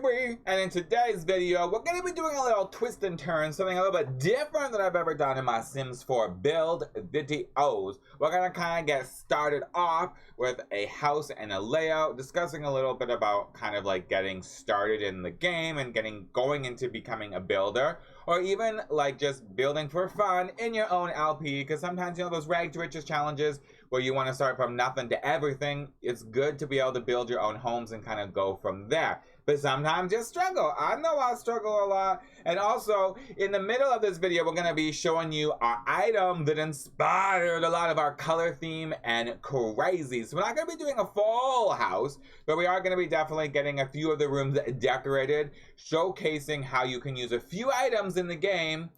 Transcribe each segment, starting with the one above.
baby! And in today's video, we're going to be doing a little twist and turn, something a little bit different than I've ever done in my Sims 4 build videos. We're going to kind of get started off with a house and a layout, discussing a little bit about kind of like getting started in the game and going into becoming a builder, or even like just building for fun in your own LP, because sometimes, you know, those rag to riches challenges where you want to start from nothing to everything, it's good to be able to build your own homes and kind of go from there. But sometimes you struggle. I know I struggle a lot. And also, in the middle of this video, we're going to be showing you our item that inspired a lot of our color theme and crazy. So we're not going to be doing a full house, but we are going to be definitely getting a few of the rooms decorated, showcasing how you can use a few items in the game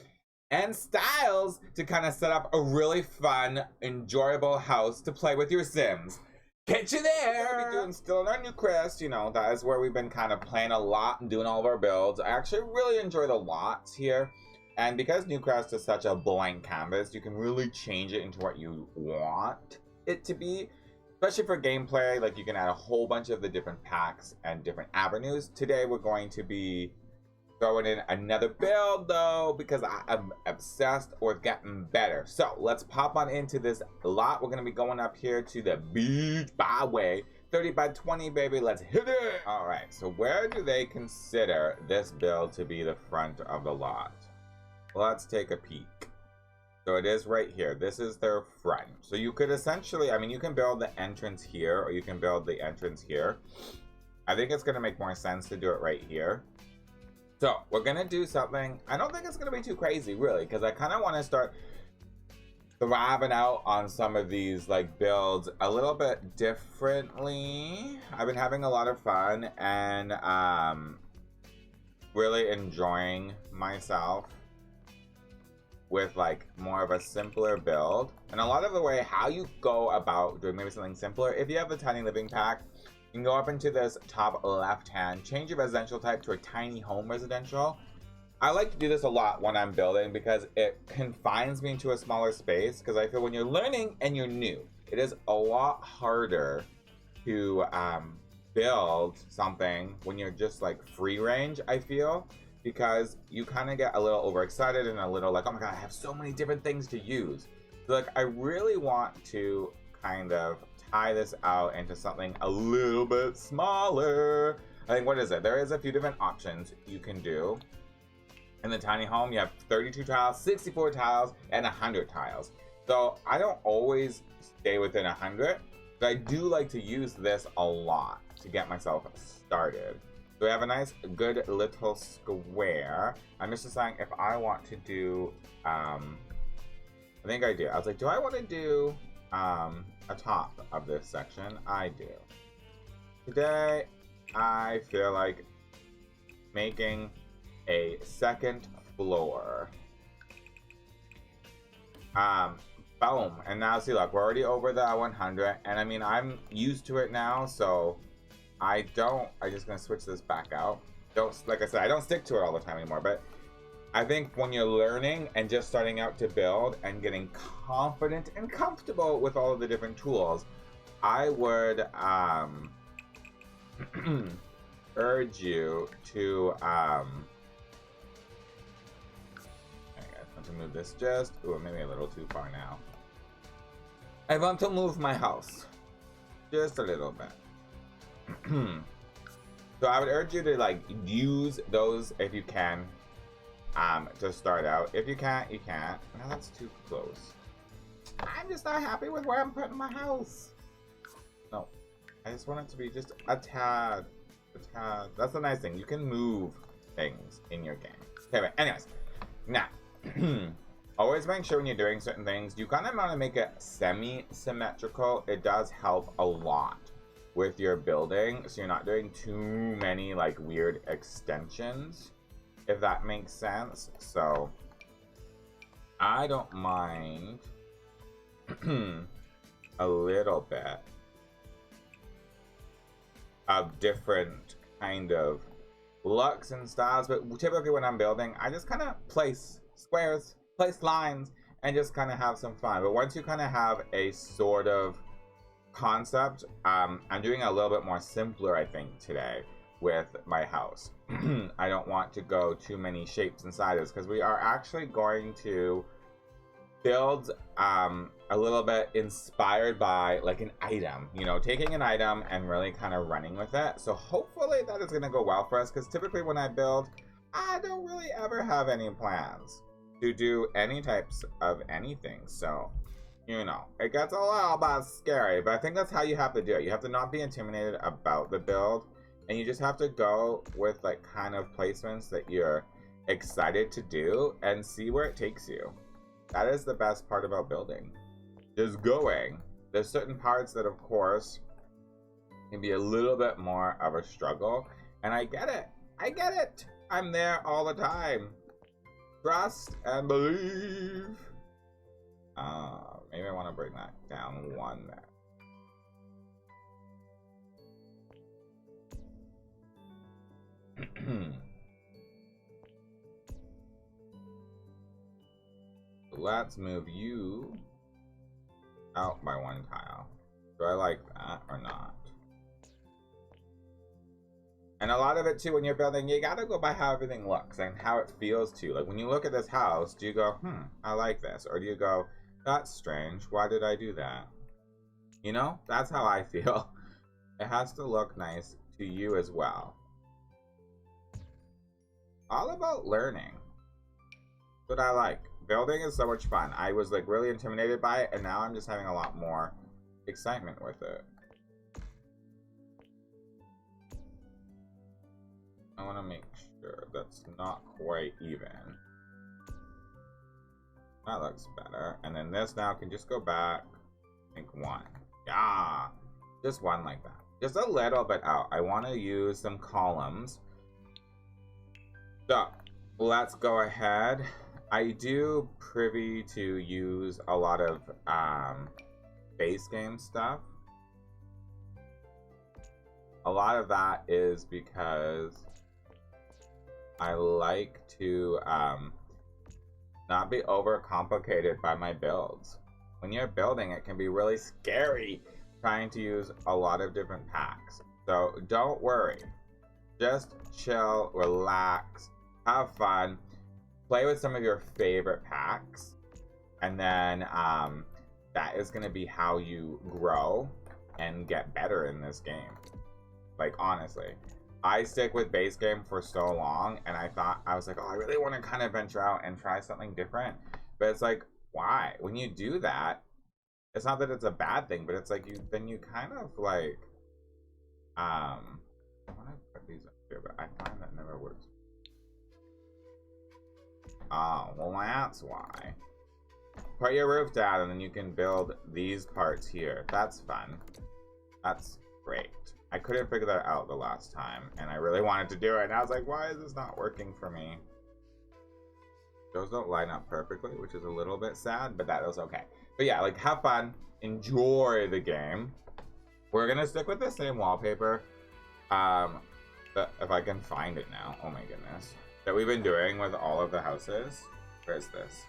and styles to kind of set up a really fun, enjoyable house to play with your Sims. Catch you there! We're doing still in our new crest, you know, that is where we've been kind of playing a lot and doing all of our builds. I actually really enjoy the lots here. And because New Crest is such a blank canvas, you can really change it into what you want it to be. Especially for gameplay, like you can add a whole bunch of the different packs and different avenues. Today we're going to be throwing in another build though, because I'm obsessed with getting better. So let's pop on into this lot. We're gonna be going up here to the beach byway, 30 by 20, baby. Let's hit it. All right, so where do they consider this build to be the front of the lot? Let's take a peek. So it is right here. This is their front. So you could essentially, I mean, you can build the entrance here, or you can build the entrance here. I think it's gonna make more sense to do it right here. So we're gonna do something, I don't think it's gonna be too crazy really, because I kind of want to start thriving out on some of these like builds a little bit differently. I've been having a lot of fun and really enjoying myself with like more of a simpler build. And a lot of the way how you go about doing maybe something simpler, if you have the tiny living pack, you can go up into this top left hand, change your residential type to a tiny home residential. I like to do this a lot when I'm building because it confines me into a smaller space, because I feel when you're learning and you're new, it is a lot harder to build something when you're just like free range, I feel, because you kind of get a little overexcited and a little like, oh my god, I have so many different things to use. So like I really want to kind of tie this out into something a little bit smaller. I think, what is it? There is a few different options you can do. In the tiny home, you have 32 tiles, 64 tiles, and 100 tiles. So I don't always stay within 100, but I do like to use this a lot to get myself started. So we have a nice, good little square. I'm just deciding if I want to do, I think I do. I was like, do I want to do, a top of this section? I do. Today I feel like making a second floor. Boom. And now see, look, we're already over the 100, and I mean I'm used to it now, so I'm just gonna switch this back out. Like I said, I don't stick to it all the time anymore, but I think when you're learning and just starting out to build and getting confident and comfortable with all of the different tools, I would urge you to I want to move this just, maybe a little too far now. I want to move my house just a little bit. So I would urge you to like use those if you can. To start out. If you can't, you can't. No, that's too close. I'm just not happy with where I'm putting my house. No, I just want it to be just a tad. That's the nice thing. You can move things in your game. Okay, but anyways, now, always make sure when you're doing certain things, you kind of want to make it semi-symmetrical. It does help a lot with your building, so you're not doing too many like weird extensions, if that makes sense. So I don't mind a little bit of different kind of looks and styles, but typically when I'm building, I just kind of place squares, place lines, and just kind of have some fun. But once you kind of have a sort of concept, I'm doing a little bit more simpler, I think, today. with my house. I don't want to go too many shapes and sizes because we are actually going to build a little bit inspired by like an item, you know, taking an item and really kind of running with it. So hopefully that is going to go well for us, because typically when I build, I don't really ever have any plans to do any types of anything. So, you know, it gets a little bit scary, but I think that's how you have to do it. You have to not be intimidated about the build, and you just have to go with like kind of placements that you're excited to do and see where it takes you. That is the best part about building. Just going. There's certain parts that, of course, can be a little bit more of a struggle. And I get it. I get it. I'm there all the time. Trust and believe. Maybe I want to bring that down one there. Let's move you out by one tile. Do I like that or not? And a lot of it too, when you're building, you gotta go by how everything looks and how it feels to you. Like when you look at this house, do you go, I like this? Or do you go, that's strange, why did I do that? You know, that's how I feel. It has to look nice to you as well. All about learning. That's what I like. Building is so much fun. I was like really intimidated by it, and now I'm just having a lot more excitement with it. I want to make sure that's not quite even. That looks better. And then this now can just go back, I think one. Yeah, just one like that. Just a little bit out. I want to use some columns. So let's go ahead. I do privy to use a lot of base game stuff. A lot of that is because I like to not be overcomplicated by my builds. When you're building, it can be really scary trying to use a lot of different packs. So don't worry. Just chill, relax, have fun. Play with some of your favorite packs, and then that is going to be how you grow and get better in this game. Like, honestly, I stick with base game for so long, and I was like, oh, I really want to kind of venture out and try something different. But it's like, why? When you do that, it's not that it's a bad thing, but it's like then you kind of like I want to put these up here, but I find that never works. Oh, well, that's why. Put your roof down, and then you can build these parts here. That's fun. That's great. I couldn't figure that out the last time, and I really wanted to do it, and I was like, why is this not working for me? Those don't line up perfectly, which is a little bit sad, but that was okay. But yeah, like, have fun. Enjoy the game. We're going to stick with the same wallpaper. But if I can find it now. Oh, my goodness. That we've been doing with all of the houses. Where is this?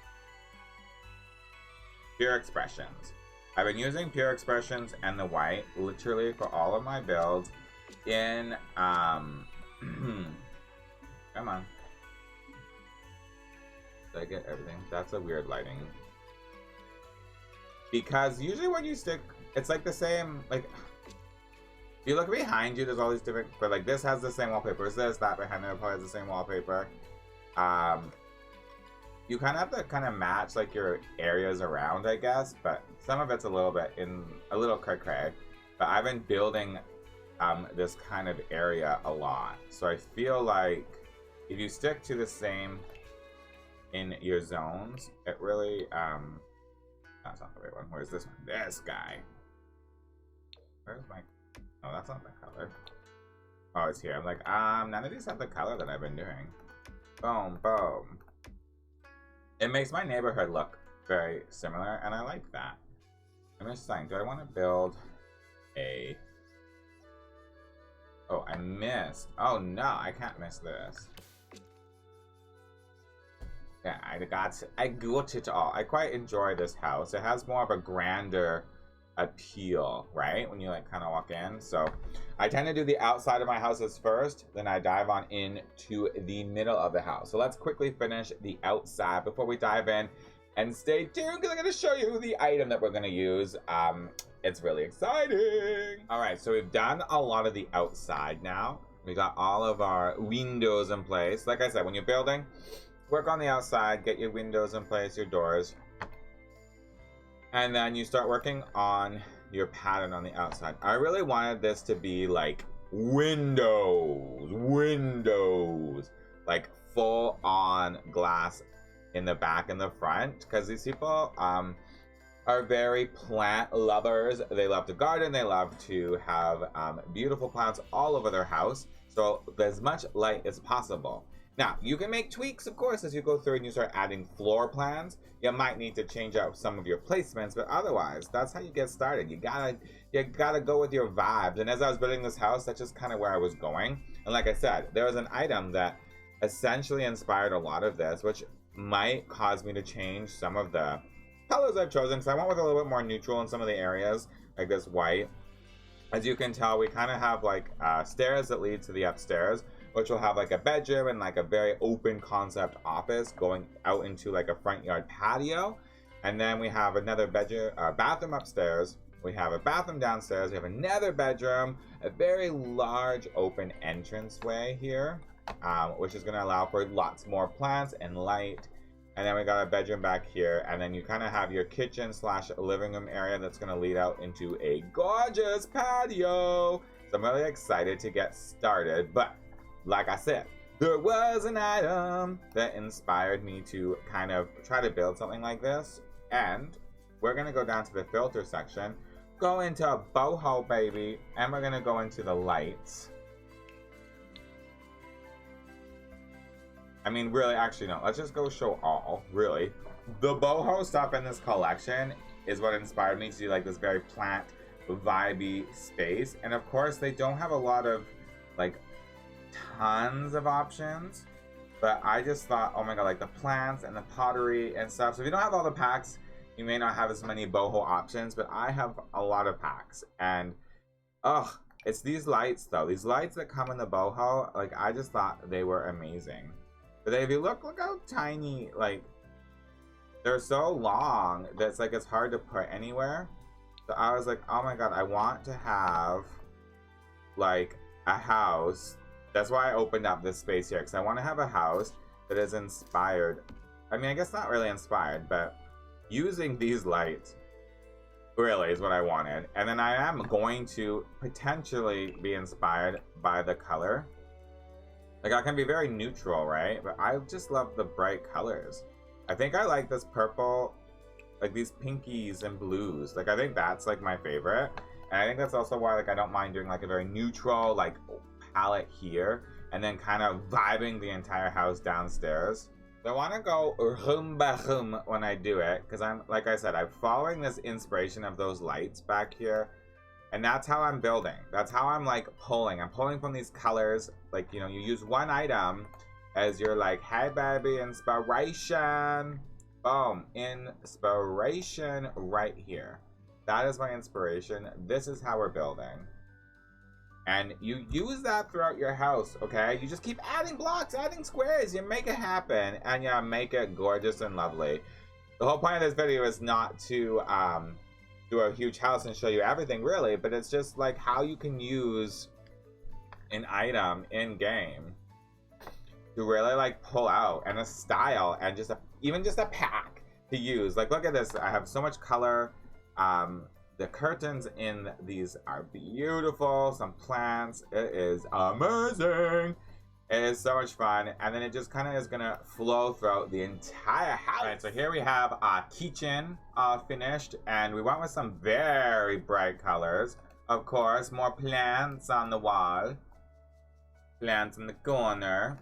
Pure Expressions. I've been using Pure Expressions and the white literally for all of my builds in come on. Did I get everything? That's a weird lighting. Because usually when you stick, it's like the same, like, if you look behind you, there's all these different, but like this has the same wallpaper as this, that behind there probably has the same wallpaper. You kind of have to kind of match like your areas around, I guess, but some of it's a little bit a little cray-cray. But I've been building this kind of area a lot. So I feel like if you stick to the same in your zones, it really, that's not the right one. Where's this one? This guy. Where's my, oh, that's not the color. Oh, it's here. I'm like, none of these have the color that I've been doing. Boom, boom. It makes my neighborhood look very similar, and I like that. I'm just saying, do I want to build a... Oh, I missed. Oh, no, I can't miss this. Yeah, I got it all. I quite enjoy this house. It has more of a grander appeal, right? When you like kind of walk in. So I tend to do the outside of my houses first, then I dive on into the middle of the house. So let's quickly finish the outside before we dive in, and stay tuned because I'm going to show you the item that we're going to use. It's really exciting. All right, so we've done a lot of the outside now. We got all of our windows in place. Like I said, when you're building, work on the outside, get your windows in place, your doors. And then you start working on your pattern on the outside. I really wanted this to be like windows, like full on glass in the back and the front, because these people are very plant lovers. They love to garden, they love to have beautiful plants all over their house, so as much light as possible. Now, you can make tweaks, of course, as you go through and you start adding floor plans. You might need to change out some of your placements, but otherwise, that's how you get started. You gotta go with your vibes. And as I was building this house, that's just kind of where I was going. And like I said, there was an item that essentially inspired a lot of this, which might cause me to change some of the colors I've chosen. So I went with a little bit more neutral in some of the areas, like this white. As you can tell, we kind of have like stairs that lead to the upstairs, which will have like a bedroom and like a very open concept office going out into like a front yard patio. And then we have another bedroom, bathroom upstairs. We have a bathroom downstairs. We have another bedroom, a very large open entranceway here, which is going to allow for lots more plants and light. And then we got a bedroom back here, and then you kind of have your kitchen slash living room area that's going to lead out into a gorgeous patio. So I'm really excited to get started, but like I said, there was an item that inspired me to kind of try to build something like this. And we're going to go down to the filter section, go into a boho, baby, and we're going to go into the lights. I mean, really, actually, no. Let's just go show all, really. The boho stuff in this collection is what inspired me to do, like, this very plant, vibey space. And, of course, they don't have a lot of, like, tons of options. But I just thought, oh, my God, like, the plants and the pottery and stuff. So if you don't have all the packs, you may not have as many boho options. But I have a lot of packs. And, ugh, it's these lights, though. These lights that come in the boho, like, I just thought they were amazing. But if you look how tiny, like, they're so long that it's like it's hard to put anywhere. So I was like, oh my God, I want to have like a house. That's why I opened up this space here, because I want to have a house that is inspired. I mean, I guess not really inspired, but using these lights really is what I wanted. And then I am going to potentially be inspired by the color. Like, I can be very neutral, right? But I just love the bright colors. I think I like this purple, like these pinkies and blues. Like, I think that's like my favorite. And I think that's also why, like, I don't mind doing like a very neutral, like, palette here. And then kind of vibing the entire house downstairs. So I want to go room by room when I do it. Because I'm, like I said, I'm following this inspiration of those lights back here. And that's how I'm building. That's how I'm like pulling. I'm pulling from these colors. Like, you know, you use one item as your like, hey baby, inspiration. Boom, inspiration right here. That is my inspiration. This is how we're building. And you use that throughout your house, okay? You just keep adding blocks, adding squares. You make it happen and you make it gorgeous and lovely. The whole point of this video is not to, do a huge house and show you everything really, but it's just like how you can use an item in game to really like pull out, and a style, and just even just a pack to use. Like, look at this, I have so much color. The curtains in these are beautiful, some plants, it is amazing. It is so much fun, and then it just kind of is gonna flow throughout the entire house. All right, so here we have our kitchen finished, and we went with some very bright colors. Of course, more plants on the wall, plants in the corner,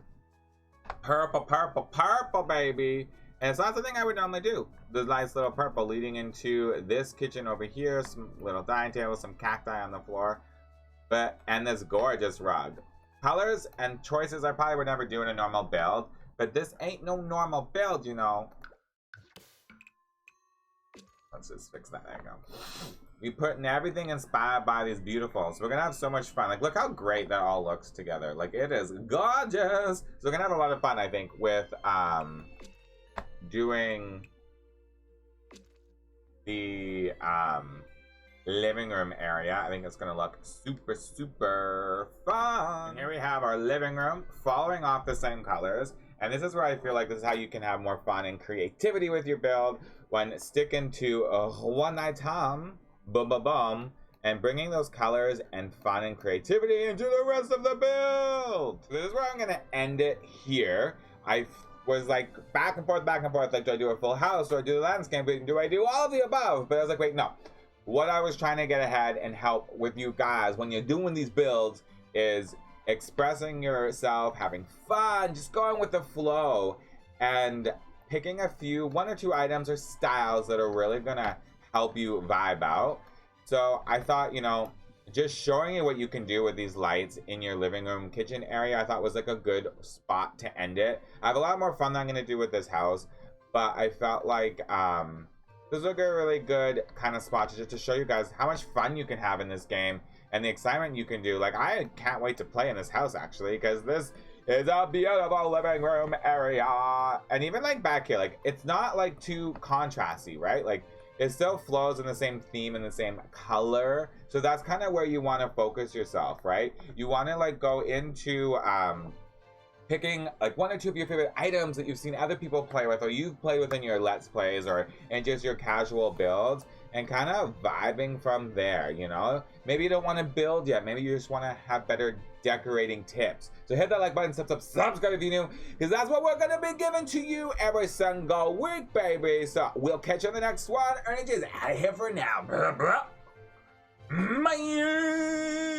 purple, purple, purple, baby. And it's not something I would normally do. The nice little purple leading into this kitchen over here, some little dining table, some cacti on the floor, and this gorgeous rug. Colors and choices I probably would never do in a normal build, but this ain't no normal build, you know. Let's just fix that. There you go. We putting everything inspired by these beautiful. So we're gonna have so much fun. Like, look how great that all looks together. Like, it is gorgeous. So we're gonna have a lot of fun, I think, with doing the living room area. I think it's gonna look super, super fun. And here we have our living room, following off the same colors. And this is where I feel like this is how you can have more fun and creativity with your build when sticking to one item, boom, boom, boom, and bringing those colors and fun and creativity into the rest of the build. So this is where I'm gonna end it here. I was like back and forth, like, do I do a full house, or do I do the landscape, do I do all of the above? But I was like, wait, no. What I was trying to get ahead and help with you guys when you're doing these builds is expressing yourself, having fun, just going with the flow, and picking one or two items or styles that are really gonna help you vibe out. So I thought, you know, just showing you what you can do with these lights in your living room, kitchen area, I thought was like a good spot to end it. I have a lot more fun that I'm gonna do with this house, but I felt like this was a really good kind of spot to show you guys how much fun you can have in this game and the excitement you can do. Like, I can't wait to play in this house, actually, because this is a beautiful living room area. And even like back here, like, it's not like too contrasty, right? Like, it still flows in the same theme and the same color. So that's kind of where you want to focus yourself, right? You want to like go into picking like one or two of your favorite items that you've seen other people play with, or you've played with in your Let's Plays, or in just your casual builds, and kind of vibing from there, you know? Maybe you don't want to build yet. Maybe you just want to have better decorating tips. So hit that like button, subscribe if you're new, because that's what we're going to be giving to you every single week, baby. So we'll catch you on the next one. Ernie is out of here for now. Bye.